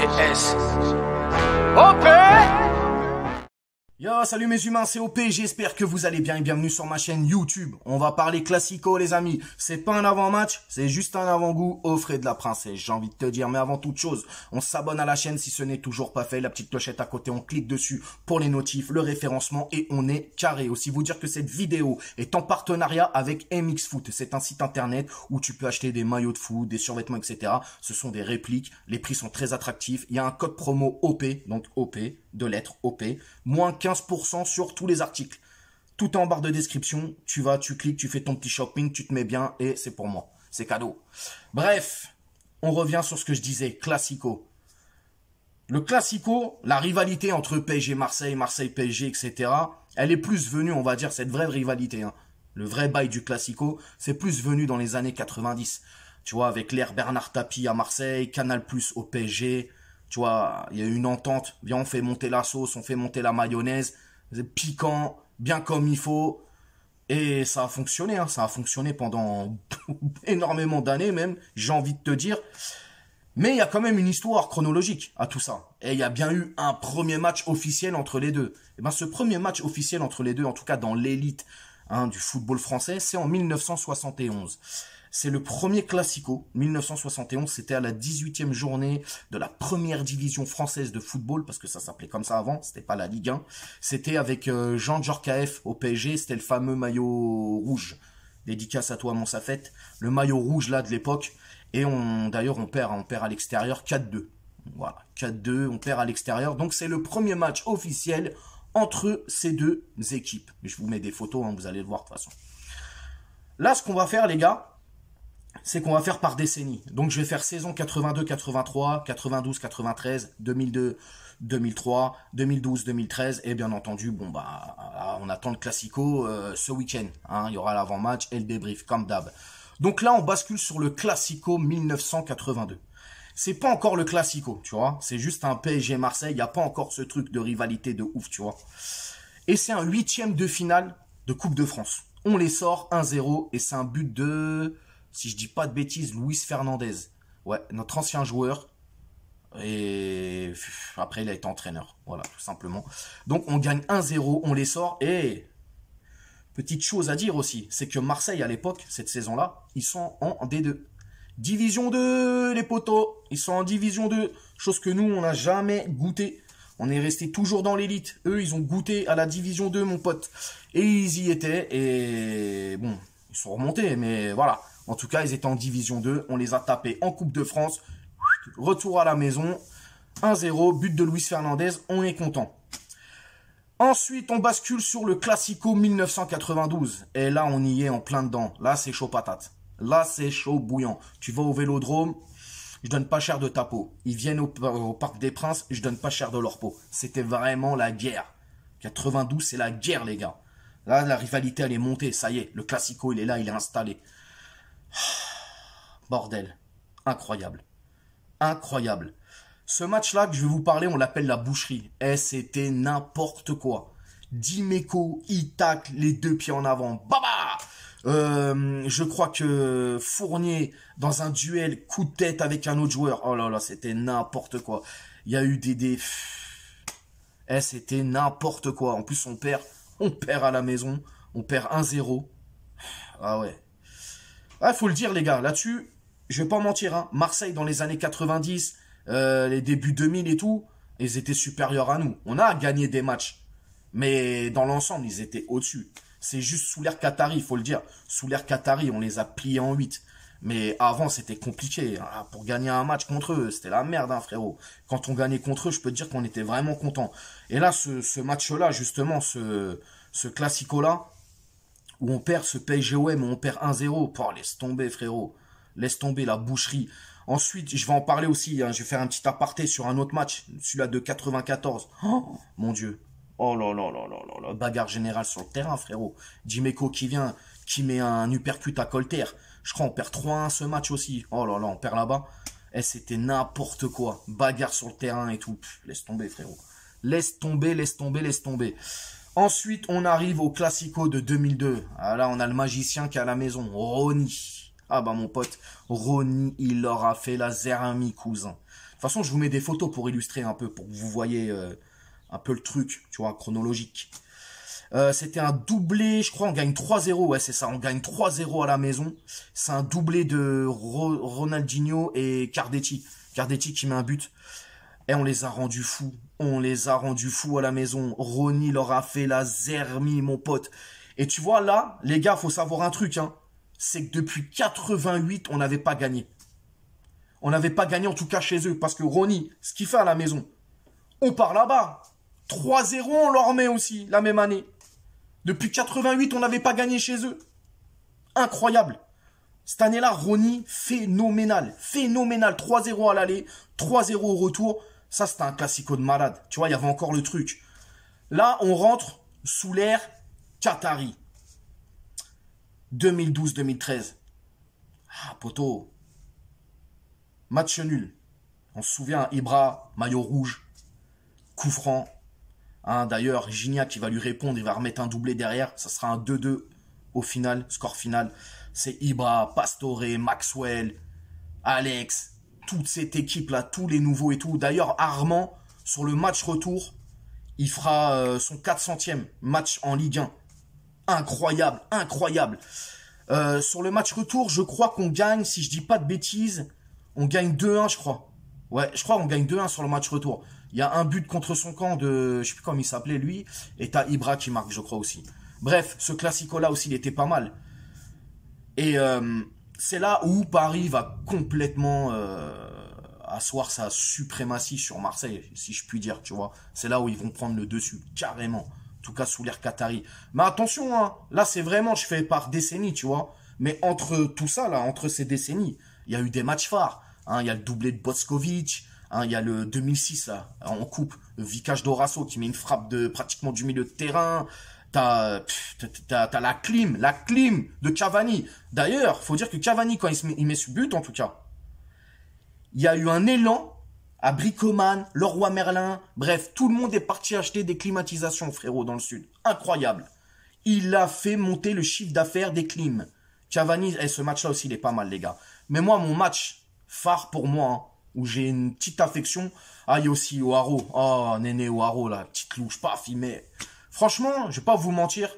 OPGS. OP! Yo, salut mes humains, c'est OP, j'espère que vous allez bien et bienvenue sur ma chaîne YouTube. On va parler classico les amis, c'est pas un avant-match, c'est juste un avant-goût au frais de la princesse, j'ai envie de te dire. Mais avant toute chose, on s'abonne à la chaîne si ce n'est toujours pas fait, la petite clochette à côté, on clique dessus pour les notifs, le référencement et on est carré. Aussi vous dire que cette vidéo est en partenariat avec MX Foot, c'est un site internet où tu peux acheter des maillots de foot, des survêtements, etc. Ce sont des répliques, les prix sont très attractifs, il y a un code promo OP, donc OP, deux lettres OP, moins 15% sur tous les articles. Tout est en barre de description, tu vas, tu cliques, tu fais ton petit shopping, tu te mets bien et c'est pour moi. C'est cadeau. Bref, on revient sur ce que je disais, classico. Le classico, la rivalité entre PSG Marseille, Marseille PSG, etc. Elle est plus venue, on va dire, cette vraie rivalité. Hein. Le vrai bail du classico, c'est plus venu dans les années 90. Tu vois, avec l'ère Bernard Tapie à Marseille, Canal+ au PSG. Tu vois, il y a eu une entente. Viens, on fait monter la sauce, on fait monter la mayonnaise. C'est piquant, bien comme il faut. Et ça a fonctionné, hein. Ça a fonctionné pendant énormément d'années même, j'ai envie de te dire. Mais il y a quand même une histoire chronologique à tout ça. Et il y a bien eu un premier match officiel entre les deux. Et ben ce premier match officiel entre les deux, en tout cas dans l'élite du football français, c'est en 1971. C'est le premier classico. 1971, c'était à la 18e journée de la première division française de football, parce que ça s'appelait comme ça avant, c'était pas la Ligue 1. C'était avec Jean Djorkaeff au PSG, c'était le fameux maillot rouge. Dédicace à toi, mon Safet. Le maillot rouge là de l'époque. Et d'ailleurs, on perd à l'extérieur 4-2. Voilà, 4-2, on perd à l'extérieur. Donc c'est le premier match officiel entre ces deux équipes. Je vous mets des photos, hein, vous allez le voir de toute façon. Là, ce qu'on va faire, les gars, c'est qu'on va faire par décennie. Donc je vais faire saison 82-83, 92-93, 2002-2003, 2012-2013 et bien entendu, bon bah on attend le classico ce week-end. Hein, il y aura l'avant-match et le débrief comme d'hab. Donc là on bascule sur le classico 1982. C'est pas encore le classico, tu vois. C'est juste un PSG Marseille. Il n'y a pas encore ce truc de rivalité de ouf, tu vois. Et c'est un 8e de finale de Coupe de France. On les sort 1-0 et c'est un but de... Si je dis pas de bêtises, Luis Fernandez. Ouais, notre ancien joueur. Et après, il a été entraîneur. Voilà, tout simplement. Donc, on gagne 1-0, on les sort. Et petite chose à dire aussi, c'est que Marseille, à l'époque, cette saison-là, ils sont en D2. Division 2, les potos. Ils sont en Division 2. Chose que nous, on n'a jamais goûté. On est resté toujours dans l'élite. Eux, ils ont goûté à la Division 2, mon pote. Et ils y étaient. Et bon, ils sont remontés, mais voilà. En tout cas, ils étaient en Division 2. On les a tapés en Coupe de France. Retour à la maison. 1-0. But de Luis Fernandez. On est content. Ensuite, on bascule sur le Classico 1992. Et là, on y est en plein dedans. Là, c'est chaud patate. Là, c'est chaud bouillant. Tu vas au Vélodrome. Je donne pas cher de ta peau. Ils viennent au Parc des Princes. Je donne pas cher de leur peau. C'était vraiment la guerre. 92, c'est la guerre, les gars. Là, la rivalité, elle est montée. Ça y est. Le Classico, il est là. Il est installé. Bordel. Incroyable. Incroyable. Ce match-là que je vais vous parler, on l'appelle la boucherie. Et c'était n'importe quoi. Dimeco, il tacle les deux pieds en avant. Baba! Je crois que Fournier, dans un duel, coup de tête avec un autre joueur. Oh là là, c'était n'importe quoi. Il y a eu des... c'était n'importe quoi. En plus, on perd à la maison. On perd 1-0. Ah ouais. Ah, faut le dire, les gars, là-dessus, je vais pas mentir, hein. Marseille, dans les années 90, les débuts 2000 et tout, ils étaient supérieurs à nous. On a gagné des matchs, mais dans l'ensemble, ils étaient au-dessus. C'est juste sous l'ère Qatari, il faut le dire. Sous l'ère Qatari, on les a pliés en 8. Mais avant, c'était compliqué. Hein. Pour gagner un match contre eux, c'était la merde, hein, frérot. Quand on gagnait contre eux, je peux te dire qu'on était vraiment contents. Et là, ce match-là, justement, ce classico-là, où on perd ce PSGOM, où on perd 1-0. Oh, laisse tomber, frérot. Laisse tomber la boucherie. Ensuite, je vais en parler aussi. Hein, je vais faire un petit aparté sur un autre match. Celui-là de 94. Oh, mon Dieu. Oh là là là là là là. Bagarre générale sur le terrain, frérot. Dimeco qui vient, qui met un uppercut à Colter. Je crois on perd 3-1 ce match aussi. Oh là là, on perd là-bas. Et c'était n'importe quoi. Bagarre sur le terrain et tout. Pff, laisse tomber, frérot. Laisse tomber, laisse tomber, laisse tomber. Ensuite, on arrive au Classico de 2002. Ah là, on a le magicien qui est à la maison. Ronny. Ah bah mon pote, Ronny, il leur a fait la zermie, cousin. De toute façon, je vous mets des photos pour illustrer un peu, pour que vous voyez un peu le truc, tu vois, chronologique. C'était un doublé, je crois, on gagne 3-0, ouais, c'est ça, on gagne 3-0 à la maison. C'est un doublé de Ronaldinho et Cardetti. Cardetti qui met un but. Et on les a rendus fous. On les a rendus fous à la maison. Ronny leur a fait la zermie, mon pote. Et tu vois, là, les gars, faut savoir un truc, hein. C'est que depuis 88, on n'avait pas gagné. On n'avait pas gagné, en tout cas, chez eux. Parce que Ronny, ce qu'il fait à la maison, on part là-bas. 3-0, on leur met aussi, la même année. Depuis 88, on n'avait pas gagné chez eux. Incroyable. Cette année-là, Ronny, phénoménal. Phénoménal. 3-0 à l'aller, 3-0 au retour. Ça, c'était un classico de malade. Tu vois, il y avait encore le truc. Là, on rentre sous l'ère Qatari. 2012-2013. Ah, poteau. Match nul. On se souvient, Ibra, maillot rouge, coup franc. Hein, d'ailleurs, Gignac qui va lui répondre, il va remettre un doublé derrière. Ça sera un 2-2 au final, score final. C'est Ibra, Pastore, Maxwell, Alex, toute cette équipe-là, tous les nouveaux et tout. D'ailleurs, Armand, sur le match retour, il fera son 400e match en Ligue 1. Incroyable, incroyable. Sur le match retour, je crois qu'on gagne, si je dis pas de bêtises, on gagne 2-1, je crois. Ouais, je crois qu'on gagne 2-1 sur le match retour. Il y a un but contre son camp de, je sais plus comment il s'appelait lui, et t'as Ibra qui marque, je crois aussi. Bref, ce classico-là aussi, il était pas mal. Et c'est là où Paris va complètement asseoir sa suprématie sur Marseille, si je puis dire, tu vois. C'est là où ils vont prendre le dessus, carrément. En tout cas, sous l'ère Qatari. Mais attention, hein, là, c'est vraiment, je fais par décennie, tu vois. Mais entre tout ça, là, entre ces décennies, il y a eu des matchs phares. Hein, il y a le doublé de Boskovic. Hein, il y a le 2006, là, en coupe. Le Vicage d'Orasso qui met une frappe de pratiquement du milieu de terrain. T'as la clim de Cavani. D'ailleurs, faut dire que Cavani, quand il met ce but, en tout cas, il y a eu un élan à Bricoman, Leroy Merlin. Bref, tout le monde est parti acheter des climatisations, frérot, dans le sud. Incroyable. Il a fait monter le chiffre d'affaires des clims. Cavani, et ce match-là aussi, il est pas mal, les gars. Mais moi, mon match phare pour moi, hein, où j'ai une petite affection, ah, il y a aussi Oaro. Oh, Néné Oaro, là, petite louche, paf, il met... Franchement, je vais pas vous mentir,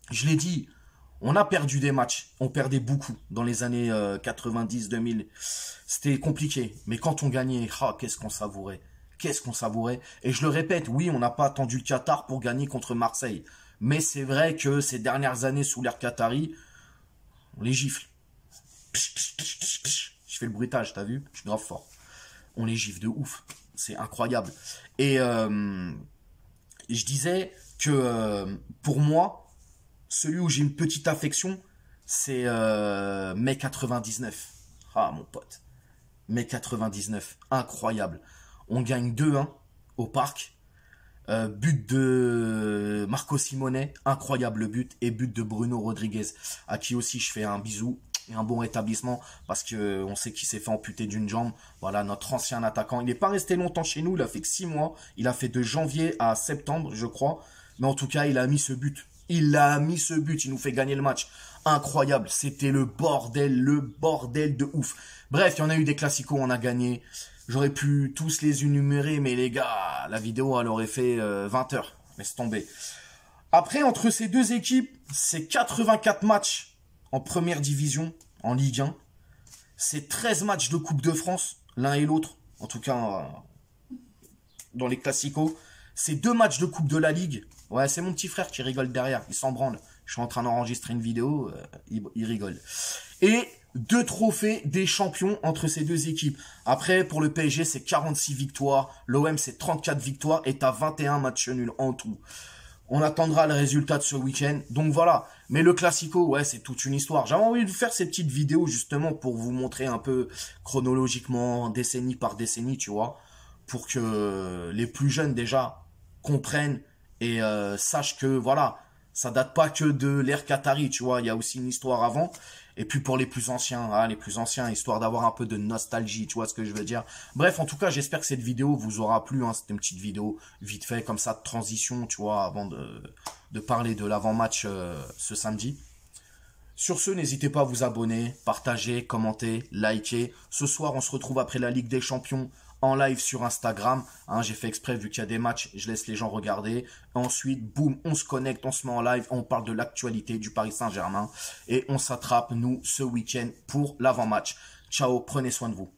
je l'ai dit, on a perdu des matchs, on perdait beaucoup dans les années 90-2000, c'était compliqué, mais quand on gagnait, ah, qu'est-ce qu'on savourait, et je le répète, oui, on n'a pas attendu le Qatar pour gagner contre Marseille, mais c'est vrai que ces dernières années sous l'ère Qatari, on les gifle, je fais le bruitage, t'as vu, je suis grave fort, on les gifle de ouf, c'est incroyable, et... je disais que pour moi, celui où j'ai une petite affection, c'est mai 99. Ah mon pote, mai 99, incroyable. On gagne 2-1 au parc. But de Marco Simone, incroyable but, et but de Bruno Rodriguez, à qui aussi je fais un bisou et un bon rétablissement, parce que on sait qu'il s'est fait amputer d'une jambe. Voilà, notre ancien attaquant. Il n'est pas resté longtemps chez nous, il a fait que 6 mois. Il a fait de janvier à septembre, je crois. Mais en tout cas, il a mis ce but. Il nous fait gagner le match. Incroyable, c'était le bordel de ouf. Bref, il y en a eu des classicos, on a gagné. J'aurais pu tous les énumérer, mais les gars, la vidéo, elle aurait fait 20 heures. Laisse tomber. Après, entre ces deux équipes, c'est 84 matchs en première division, en Ligue 1. C'est 13 matchs de Coupe de France, l'un et l'autre. En tout cas, dans les classicos. C'est 2 matchs de Coupe de la Ligue. Ouais, c'est mon petit frère qui rigole derrière. Il s'en branle. Je suis en train d'enregistrer une vidéo. Il rigole. Et 2 trophées des champions entre ces deux équipes. Après, pour le PSG, c'est 46 victoires. L'OM, c'est 34 victoires. Et t'as 21 matchs nuls en tout. On attendra le résultat de ce week-end. Donc voilà. Mais le Classico, ouais, c'est toute une histoire. J'avais envie de faire ces petites vidéos justement pour vous montrer un peu chronologiquement, décennie par décennie, tu vois. Pour que les plus jeunes déjà comprennent et sachent que voilà, ça date pas que de l'ère Qatari, tu vois. Il y a aussi une histoire avant. Et puis pour les plus anciens, hein, histoire d'avoir un peu de nostalgie, tu vois ce que je veux dire. Bref, en tout cas, j'espère que cette vidéo vous aura plu. Hein. C'était une petite vidéo vite fait, comme ça, de transition, tu vois, avant de parler de l'avant-match ce samedi. Sur ce, n'hésitez pas à vous abonner, partager, commenter, liker. Ce soir, on se retrouve après la Ligue des Champions en live sur Instagram. J'ai fait exprès, vu qu'il y a des matchs, je laisse les gens regarder. Ensuite, boum, on se connecte, on se met en live, on parle de l'actualité du Paris Saint-Germain. Et on s'attrape, nous, ce week-end pour l'avant-match. Ciao, prenez soin de vous.